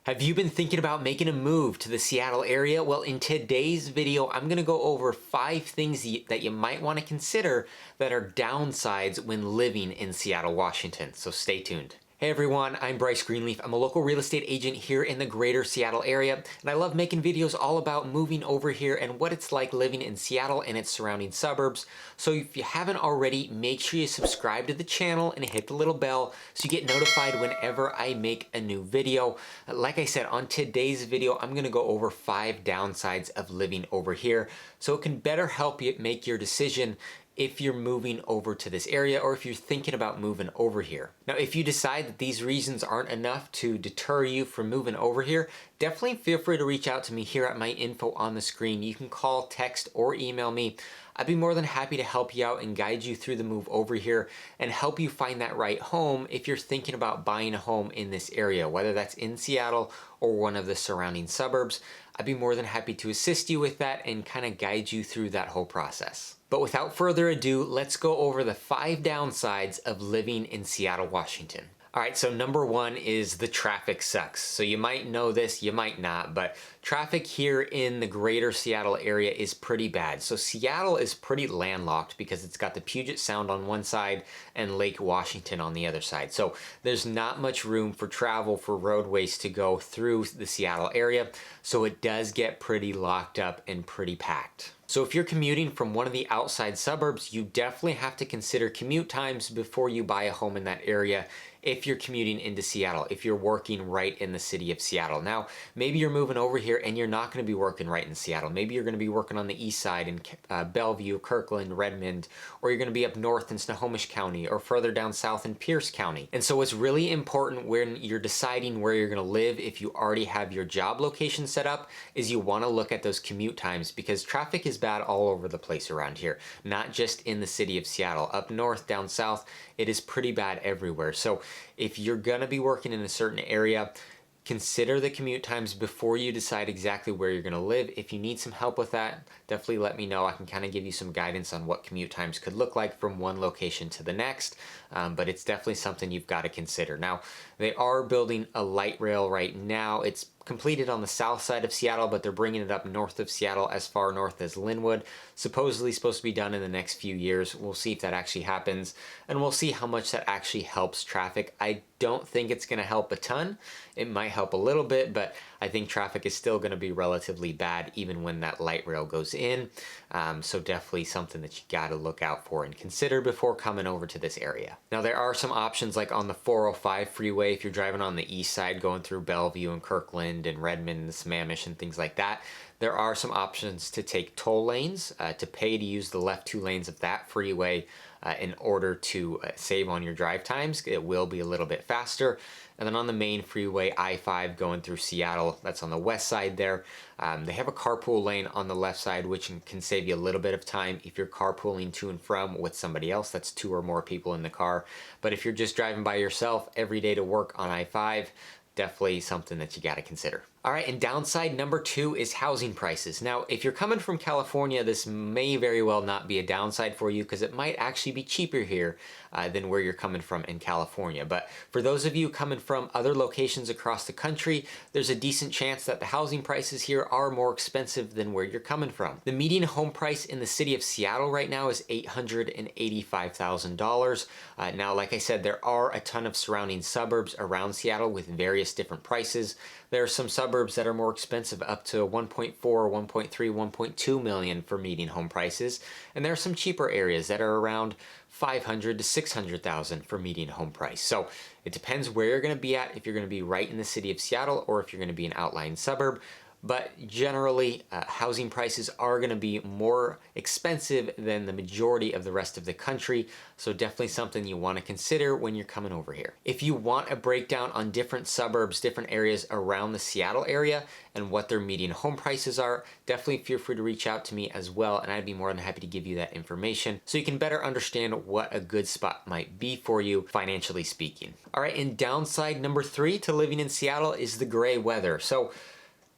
Have you been thinking about making a move to the Seattle area? Well, in today's video, I'm gonna go over 5 things that you might wanna consider that are downsides when living in Seattle, Washington. So stay tuned. Hey everyone, I'm Bryce Greenleaf. I'm a local real estate agent here in the greater Seattle area, and I love making videos all about moving over here and what it's like living in Seattle and its surrounding suburbs. So if you haven't already, make sure you subscribe to the channel and hit the little bell so you get notified whenever I make a new video. Like I said, on today's video, I'm gonna go over 5 downsides of living over here so it can better help you make your decision if you're moving over to this area or if you're thinking about moving over here. Now, if you decide that these reasons aren't enough to deter you from moving over here, definitely feel free to reach out to me here at my info on the screen. You can call, text, or email me. I'd be more than happy to help you out and guide you through the move over here and help you find that right home if you're thinking about buying a home in this area, whether that's in Seattle or one of the surrounding suburbs. I'd be more than happy to assist you with that and kind of guide you through that whole process. But without further ado, let's go over the 5 downsides of living in Seattle, Washington. All right, so number 1 is the traffic sucks. So you might know this, you might not, but traffic here in the greater Seattle area is pretty bad. So Seattle is pretty landlocked because it's got the Puget Sound on one side and Lake Washington on the other side. So there's not much room for travel for roadways to go through the Seattle area. So it does get pretty locked up and pretty packed. So if you're commuting from one of the outside suburbs, you definitely have to consider commute times before you buy a home in that area if you're commuting into Seattle, if you're working right in the city of Seattle. Now, maybe you're moving over here and you're not going to be working right in Seattle. Maybe you're going to be working on the east side in Bellevue, Kirkland, Redmond, or you're going to be up north in Snohomish County or further down south in Pierce County. And so it's really important when you're deciding where you're going to live, if you already have your job location set up, is you want to look at those commute times because traffic is bad all over the place around here, not just in the city of Seattle. Up north, down south, it is pretty bad everywhere. So if you're gonna be working in a certain area, consider the commute times before you decide exactly where you're gonna live. If you need some help with that, definitely let me know. I can kind of give you some guidance on what commute times could look like from one location to the next, but it's definitely something you've got to consider. Now, they are building a light rail right now. It's completed on the south side of Seattle, but they're bringing it up north of Seattle as far north as Linwood. Supposedly supposed to be done in the next few years. We'll see if that actually happens, and we'll see how much that actually helps traffic. I don't think it's going to help a ton. It might help a little bit, but I think traffic is still going to be relatively bad even when that light rail goes in. So definitely something that you got to look out for and consider before coming over to this area. Now, there are some options like on the 405 freeway if you're driving on the east side going through Bellevue and Kirkland and Redmond and Sammamish and things like that. There are some options to take toll lanes, to pay to use the left 2 lanes of that freeway in order to save on your drive times. It will be a little bit faster. And then on the main freeway, I-5 going through Seattle, that's on the west side there. They have a carpool lane on the left side, which can save you a little bit of time if you're carpooling to and from with somebody else. That's 2 or more people in the car. But if you're just driving by yourself every day to work on I-5, definitely something that you got to consider. All right, and downside number 2 is housing prices. Now, if you're coming from California, this may very well not be a downside for you because it might actually be cheaper here than where you're coming from in California. But for those of you coming from other locations across the country, there's a decent chance that the housing prices here are more expensive than where you're coming from. The median home price in the city of Seattle right now is $885,000. Now, like I said, there are a ton of surrounding suburbs around Seattle with various different prices. There are some suburbs that are more expensive, up to 1.4, 1.3, 1.2 million for median home prices. And there are some cheaper areas that are around 500 to 600,000 for median home price. So it depends where you're going to be at, if you're going to be right in the city of Seattle or if you're going to be an outlying suburb. But generally, housing prices are going to be more expensive than the majority of the rest of the country. So definitely something you want to consider when you're coming over here. If you want a breakdown on different suburbs, different areas around the Seattle area and what their median home prices are, definitely feel free to reach out to me as well. And I'd be more than happy to give you that information so you can better understand what a good spot might be for you, financially speaking. All right, and downside number 3 to living in Seattle is the gray weather. So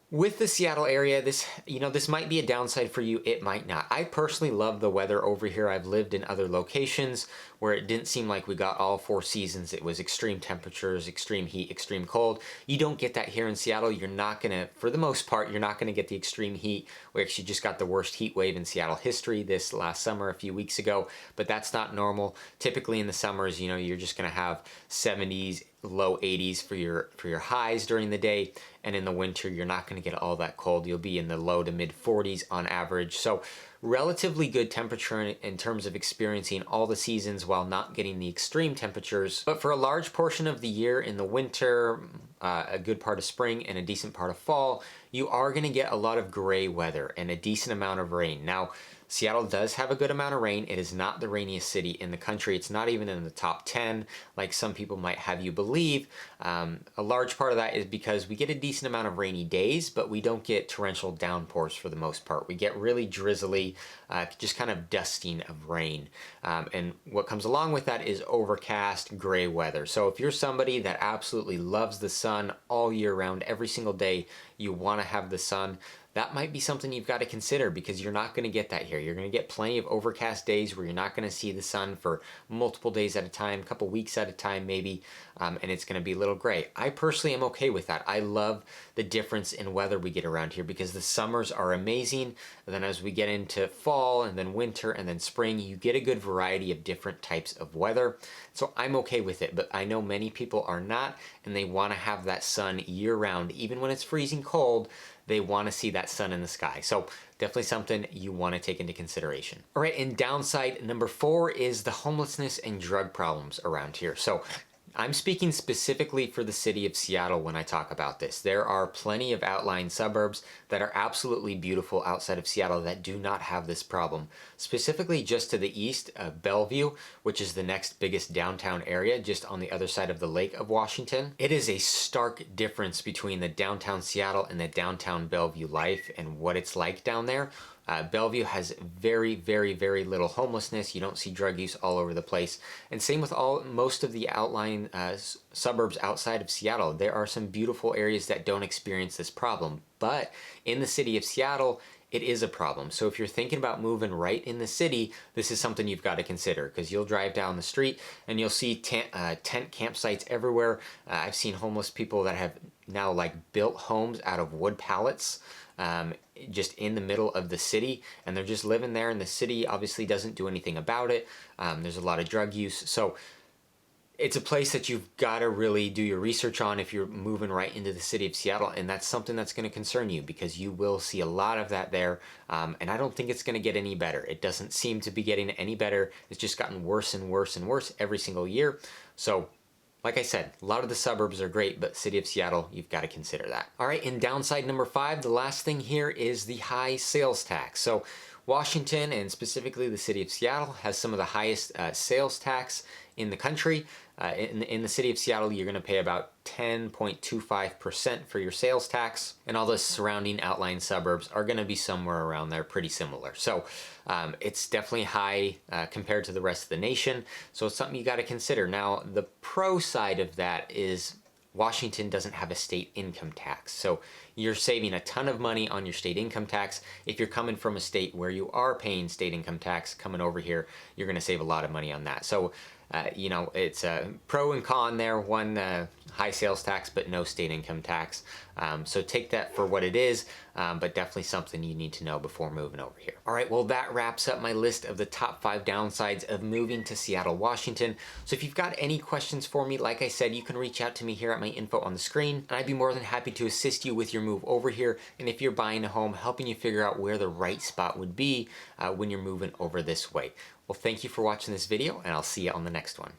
With the Seattle area, this might be a downside for you, it might not. I personally love the weather over here. I've lived in other locations where it didn't seem like we got all 4 seasons. It was extreme temperatures, extreme heat, extreme cold. You don't get that here in Seattle. You're not gonna, for the most part, you're not gonna get the extreme heat. We actually just got the worst heat wave in Seattle history this last summer, a few weeks ago, but that's not normal. Typically in the summers, you're just gonna have 70s, low 80s for your highs during the day, and in the winter you're not going to get all that cold. You'll be in the low to mid 40s on average, so relatively good temperature in terms of experiencing all the seasons while not getting the extreme temperatures. But for a large portion of the year, in the winter, a good part of spring, and a decent part of fall, you are going to get a lot of gray weather and a decent amount of rain. Now, Seattle does have a good amount of rain. It is not the rainiest city in the country. It's not even in the top 10 like some people might have you believe. A large part of that is because we get a decent amount of rainy days, but we don't get torrential downpours for the most part. We get really drizzly, just kind of dusting of rain. And what comes along with that is overcast, gray weather. So if you're somebody that absolutely loves the sun all year round, every single day you want to have the sun, that might be something you've got to consider, because you're not going to get that here. You're going to get plenty of overcast days where you're not going to see the sun for multiple days at a time, a couple weeks at a time maybe, and it's going to be a little gray. I personally am okay with that. I love the difference in weather we get around here, because the summers are amazing, and then as we get into fall and then winter and then spring, you get a good variety of different types of weather. So I'm okay with it, but I know many people are not, and they want to have that sun year round. Even when it's freezing cold, they want to see that sun in the sky. So definitely something you want to take into consideration. All right, and downside number 4 is the homelessness and drug problems around here. So I'm speaking specifically for the city of Seattle when I talk about this. There are plenty of outlying suburbs that are absolutely beautiful outside of Seattle that do not have this problem. Specifically just to the east of Bellevue, which is the next biggest downtown area, just on the other side of the Lake of Washington. It is a stark difference between the downtown Seattle and the downtown Bellevue life and what it's like down there. Bellevue has very, very, very little homelessness. You don't see drug use all over the place. And same with most of the outlying suburbs outside of Seattle. There are some beautiful areas that don't experience this problem. But in the city of Seattle, it is a problem. So if you're thinking about moving right in the city, this is something you've got to consider, because you'll drive down the street and you'll see tent campsites everywhere. I've seen homeless people that have now built homes out of wood pallets, just in the middle of the city, and they're just living there, and the city obviously doesn't do anything about it. There's a lot of drug use, so it's a place that you've got to really do your research on if you're moving right into the city of Seattle, and that's something that's going to concern you, because you will see a lot of that there, and I don't think it's going to get any better. It doesn't seem to be getting any better. It's just gotten worse and worse and worse every single year. So like I said, a lot of the suburbs are great, but city of Seattle, you've got to consider that. All right, and downside number 5, the last thing here is the high sales tax. So Washington, and specifically the city of Seattle, has some of the highest sales tax in the country. In the city of Seattle, you're going to pay about 10.25% for your sales tax, and all the surrounding outlying suburbs are going to be somewhere around there, pretty similar. So it's definitely high compared to the rest of the nation, so it's something you got to consider. Now, the pro side of that is Washington doesn't have a state income tax, so you're saving a ton of money on your state income tax. If you're coming from a state where you are paying state income tax, coming over here, you're going to save a lot of money on that. So it's a pro and con there. One, high sales tax, but no state income tax. So take that for what it is, but definitely something you need to know before moving over here. All right, well, that wraps up my list of the top 5 downsides of moving to Seattle, Washington. So if you've got any questions for me, like I said, you can reach out to me here at my info on the screen, and I'd be more than happy to assist you with your move over here. And if you're buying a home, helping you figure out where the right spot would be when you're moving over this way. Well, thank you for watching this video, and I'll see you on the next one.